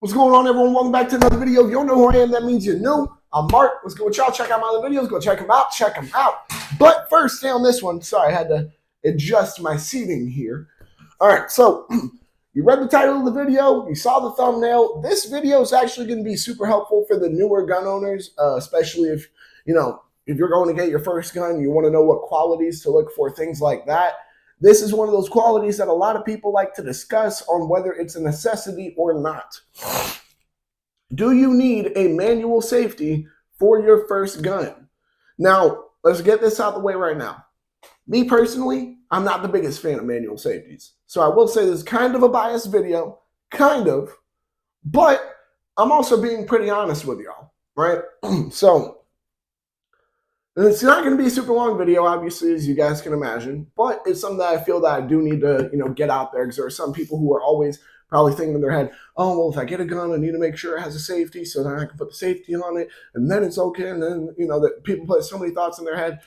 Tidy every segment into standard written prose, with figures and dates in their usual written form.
What's going on, everyone? Welcome back to another video. If you don't know who I am, that means you're new. I'm Mark. Let's go with y'all. Check out my other videos. Go check them out. Check them out. But first, stay on this one. Sorry, I had to adjust my seating here. All right, so you read the title of the video. You saw the thumbnail. This video is actually going to be super helpful for the newer gun owners, especially if, if you're going to get your first gun, you want to know what qualities to look for, things like that. This is one of those qualities that a lot of people like to discuss on whether it's a necessity or not. Do you need a manual safety for your first gun? Now, let's get this out of the way right now. Me personally, I'm not the biggest fan of manual safeties. So I will say this is kind of a biased video, kind of, but I'm also being pretty honest with y'all, right? So it's not going to be a super long video, obviously, as you guys can imagine, but it's something that I feel that I do need to, get out there, because there are some people who are always probably thinking in their head, oh, well, if I get a gun, I need to make sure it has a safety so that I can put the safety on it, and then it's okay, and then, that people put so many thoughts in their head.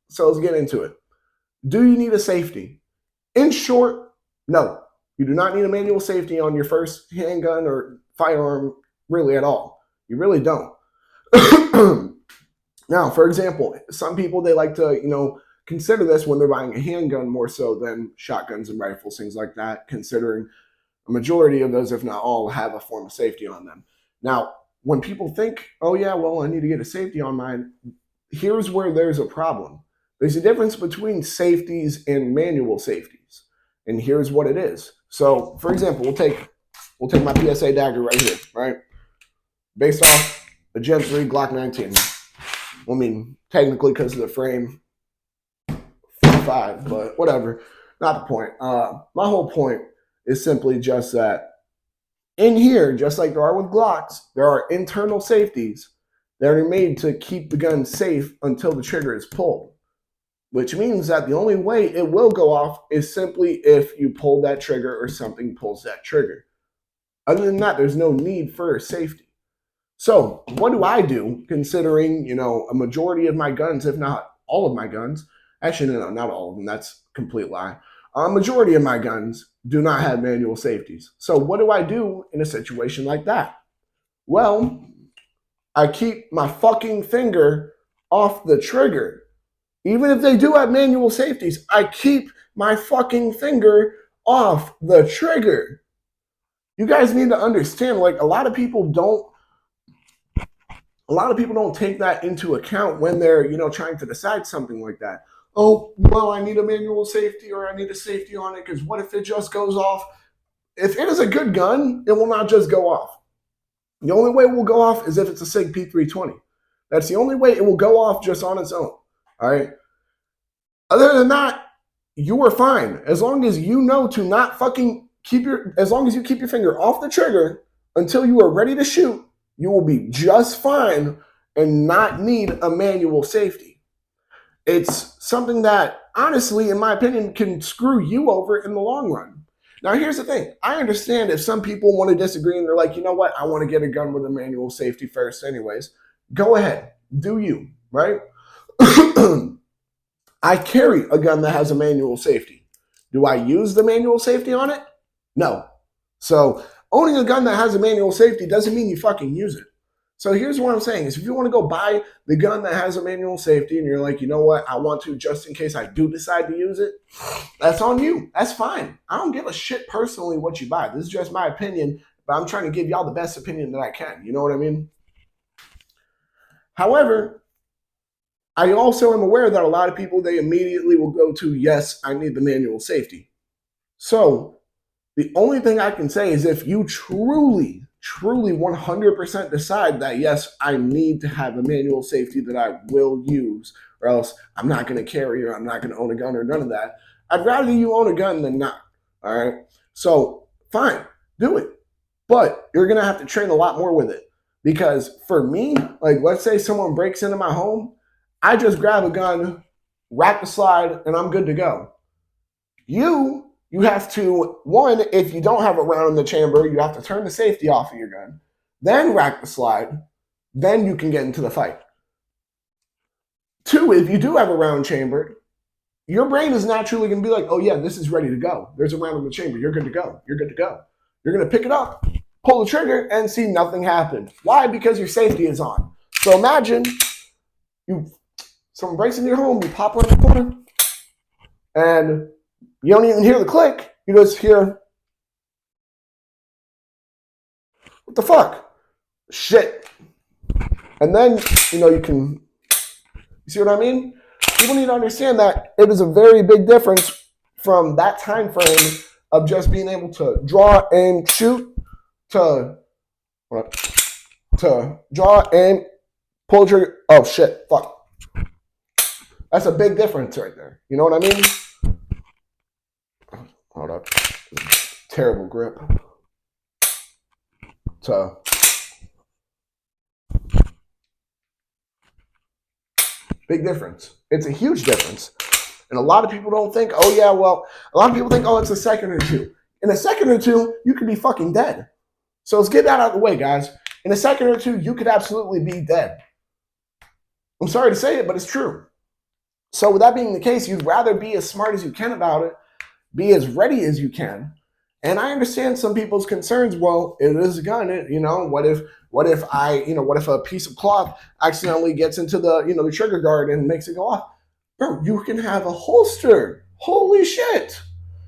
So let's get into it. Do you need a safety? In short, no. You do not need a manual safety on your first handgun or firearm, really, at all. You really don't. Now, for example, some people, they like to, consider this when they're buying a handgun more so than shotguns and rifles, things like that, considering a majority of those, if not all, have a form of safety on them. Now, when people think, oh yeah, well, I need to get a safety on mine, here's where there's a problem. There's a difference between safeties and manual safeties. And here's what it is. So, for example, we'll take my PSA dagger right here, right? Based off a Gen 3 Glock 19. I mean, technically because of the frame 5, but whatever. Not the point. My whole point is simply just that in here, just like there are with Glocks, there are internal safeties that are made to keep the gun safe until the trigger is pulled, which means that the only way it will go off is simply if you pull that trigger or something pulls that trigger. Other than that, there's no need for a safety. So what do I do, considering, a majority of my guns, if not all of my guns, actually, no, not all of them, that's a complete lie. A majority of my guns do not have manual safeties. So what do I do in a situation like that? Well, I keep my fucking finger off the trigger. Even if they do have manual safeties, I keep my fucking finger off the trigger. You guys need to understand, like, a lot of people don't take that into account when they're, trying to decide something like that. Oh, well, I need a manual safety or I need a safety on it because what if it just goes off? If it is a good gun, it will not just go off. The only way it will go off is if it's a SIG P320. That's the only way it will go off just on its own. All right. Other than that, you are fine. As long as you know to not fucking as long as you keep your finger off the trigger until you are ready to shoot, you will be just fine and not need a manual safety. It's something that, honestly, in my opinion, can screw you over in the long run. Now, here's the thing. I understand if some people want to disagree and they're like, you know what? I want to get a gun with a manual safety first anyways. Go ahead. Do you, right? I carry a gun that has a manual safety. Do I use the manual safety on it? No. So owning a gun that has a manual safety doesn't mean you fucking use it. So here's what I'm saying is if you want to go buy the gun that has a manual safety and you're like, you know what, I want to just in case I do decide to use it, that's on you. That's fine. I don't give a shit personally what you buy. This is just my opinion, but I'm trying to give y'all the best opinion that I can. You know what I mean? However, I also am aware that a lot of people, they immediately will go to, yes, I need the manual safety. So the only thing I can say is if you truly 100% decide that, yes, I need to have a manual safety that I will use, or else I'm not going to carry or I'm not going to own a gun or none of that. I'd rather you own a gun than not. All right. So fine, do it. But you're going to have to train a lot more with it. Because for me, like, let's say someone breaks into my home, I just grab a gun, rack the slide, and I'm good to go. You have to, one, if you don't have a round in the chamber, you have to turn the safety off of your gun, then rack the slide, then you can get into the fight. Two, if you do have a round chamber, your brain is naturally going to be like, oh yeah, this is ready to go. There's a round in the chamber. You're good to go. You're good to go. You're going to pick it up, pull the trigger and see nothing happen. Why? Because your safety is on. So imagine someone breaks into your home, you pop around the corner, and you don't even hear the click. You just hear, what the fuck? Shit. And then, you see what I mean? People need to understand that it is a very big difference from that time frame of just being able to draw, aim, shoot, to draw, aim, pull the trigger. Oh shit, fuck. That's a big difference right there. You know what I mean? Hold up. Terrible grip. Big difference. It's a huge difference. And a lot of people don't think, oh yeah, well, a lot of people think, oh, it's a second or two. In a second or two, you could be fucking dead. So let's get that out of the way, guys. In a second or two, you could absolutely be dead. I'm sorry to say it, but it's true. So with that being the case, you'd rather be as smart as you can about it, be as ready as you can. And I understand some people's concerns. Well, it is a gun. What if a piece of cloth accidentally gets into the trigger guard and makes it go off? Bro, you can have a holster. Holy shit.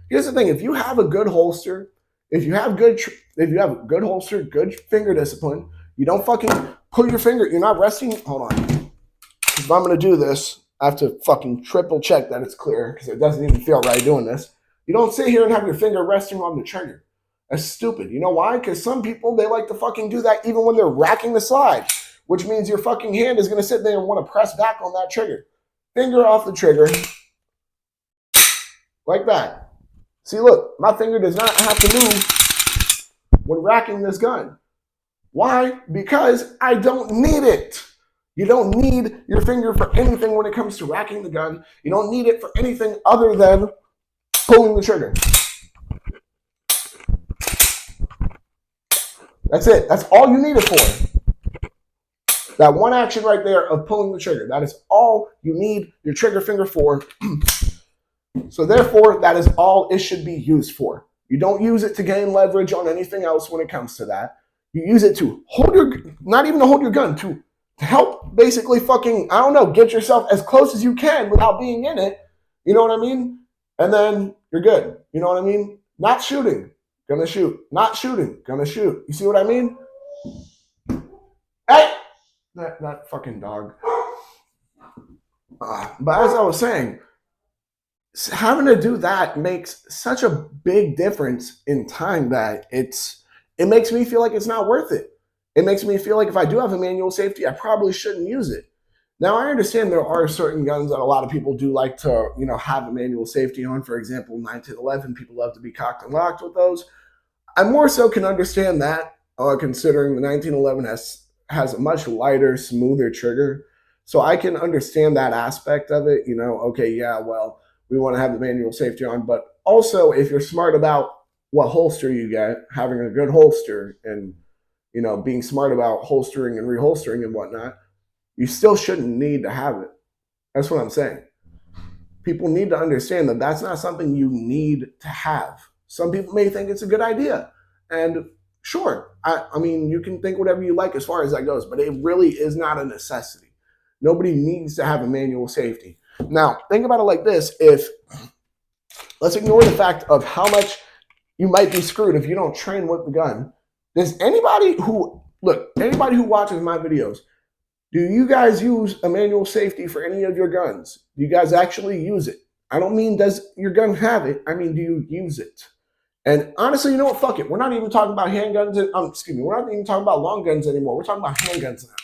Here's the thing. If you have a good holster, if you have a good holster, good finger discipline, you don't fucking pull your finger. You're not resting. Hold on. If I'm going to do this, I have to fucking triple check that it's clear because it doesn't even feel right doing this. You don't sit here and have your finger resting on the trigger. That's stupid. You know why? Because some people, they like to fucking do that even when they're racking the slide, which means your fucking hand is going to sit there and want to press back on that trigger. Finger off the trigger. Like that. See, look, my finger does not have to move when racking this gun. Why? Because I don't need it. You don't need your finger for anything when it comes to racking the gun. You don't need it for anything other than pulling the trigger. That's it. That's all you need it for. That one action right there of pulling the trigger. That is all you need your trigger finger for. So therefore, that is all it should be used for. You don't use it to gain leverage on anything else when it comes to that. You use it to not even to hold your gun, to help basically fucking, get yourself as close as you can without being in it. You know what I mean? And then you're good. You know what I mean? Not shooting, gonna shoot. Not shooting, gonna shoot. You see what I mean? Hey! That fucking dog. But as I was saying, having to do that makes such a big difference in time that it makes me feel like it's not worth it. It makes me feel like if I do have a manual safety, I probably shouldn't use it. Now, I understand there are certain guns that a lot of people do like to, have a manual safety on. For example, 1911, people love to be cocked and locked with those. I more so can understand that, considering the 1911 has a much lighter, smoother trigger. So I can understand that aspect of it. Okay, yeah, well, we want to have the manual safety on. But also, if you're smart about what holster you get, having a good holster and, being smart about holstering and reholstering and whatnot, you still shouldn't need to have it. That's what I'm saying. People need to understand that that's not something you need to have. Some people may think it's a good idea. And sure, I mean, you can think whatever you like as far as that goes, but it really is not a necessity. Nobody needs to have a manual safety. Now, think about it like this. Let's ignore the fact of how much you might be screwed if you don't train with the gun. Does anybody who watches my videos, do you guys use a manual safety for any of your guns? Do you guys actually use it? I don't mean does your gun have it. I mean, do you use it? And honestly, you know what? Fuck it. We're not even talking about handguns. We're not even talking about long guns anymore. We're talking about handguns now.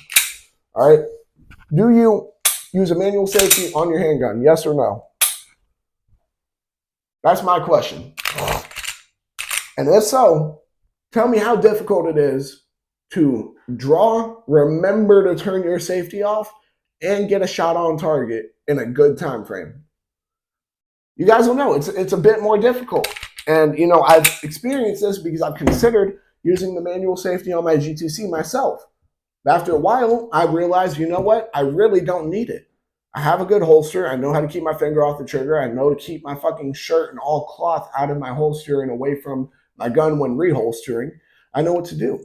All right. Do you use a manual safety on your handgun? Yes or no? That's my question. And if so, tell me how difficult it is to draw, remember to turn your safety off, and get a shot on target in a good time frame. You guys will know it's a bit more difficult. And, I've experienced this because I've considered using the manual safety on my G2C myself. But after a while, I realized, you know what? I really don't need it. I have a good holster. I know how to keep my finger off the trigger. I know to keep my fucking shirt and all cloth out of my holster and away from my gun when reholstering. I know what to do.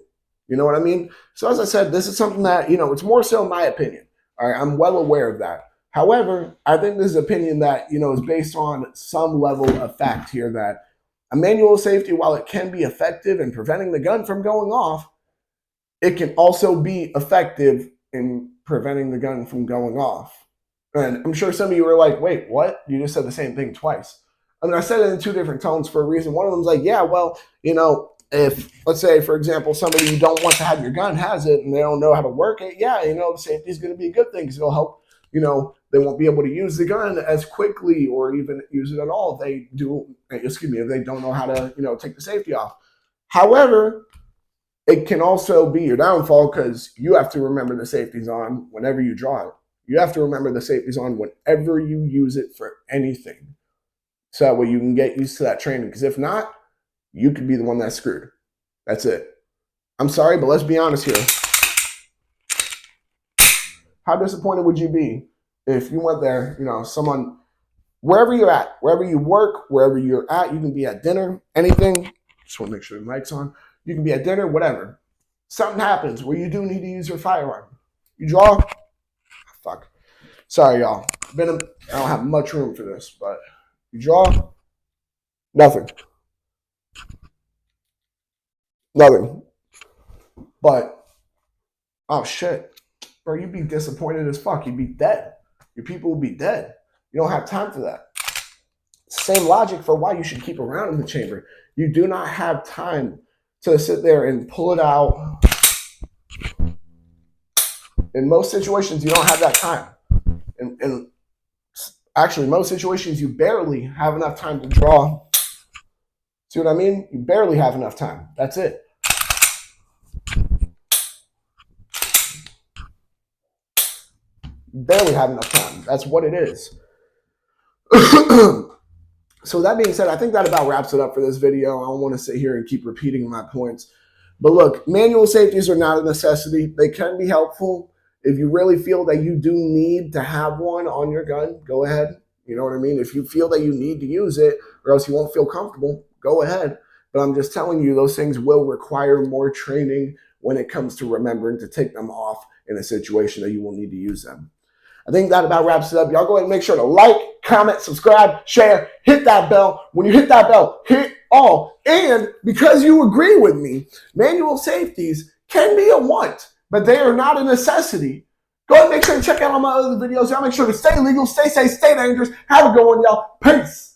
You know what I mean? So as I said, this is something that, it's more so my opinion. All right, I'm well aware of that. However, I think this is an opinion that, is based on some level of fact here that a manual safety, while it can be effective in preventing the gun from going off, it can also be effective in preventing the gun from going off. And I'm sure some of you were like, wait, what? You just said the same thing twice. I mean, I said it in two different tones for a reason. One of them's like, yeah, well, if, let's say, for example, somebody you don't want to have your gun has it and they don't know how to work it, yeah, the safety is going to be a good thing because it'll help, they won't be able to use the gun as quickly or even use it at all if they don't know how to, take the safety off. However, it can also be your downfall because you have to remember the safety's on whenever you draw it. You have to remember the safety's on whenever you use it for anything. So that way you can get used to that training. Because if not, you could be the one that's screwed. That's it. I'm sorry, but let's be honest here. How disappointed would you be if you went there, someone, wherever you're at, wherever you work, wherever you're at, you can be at dinner, anything. Just want to make sure the mic's on. You can be at dinner, whatever. Something happens where you do need to use your firearm. You draw. Fuck. Sorry, y'all. I don't have much room for this, but you draw. Nothing. But, oh shit. Bro, you'd be disappointed as fuck. You'd be dead. Your people would be dead. You don't have time for that. Same logic for why you should keep a round in the chamber. You do not have time to sit there and pull it out. In most situations, you don't have that time. And actually, most situations, you barely have enough time to draw. See what I mean? You barely have enough time. That's it. You barely have enough time. That's what it is. So that being said, I think that about wraps it up for this video. I don't want to sit here and keep repeating my points. But look, manual safeties are not a necessity. They can be helpful. If you really feel that you do need to have one on your gun, go ahead. You know what I mean? If you feel that you need to use it or else you won't feel comfortable, go ahead. But I'm just telling you, those things will require more training when it comes to remembering to take them off in a situation that you will need to use them. I think that about wraps it up. Y'all go ahead and make sure to like, comment, subscribe, share, hit that bell. When you hit that bell, hit all. And because you agree with me, manual safeties can be a want, but they are not a necessity. Go ahead and make sure to check out all my other videos. Y'all make sure to stay legal, stay safe, stay dangerous. Have a good one, y'all. Peace.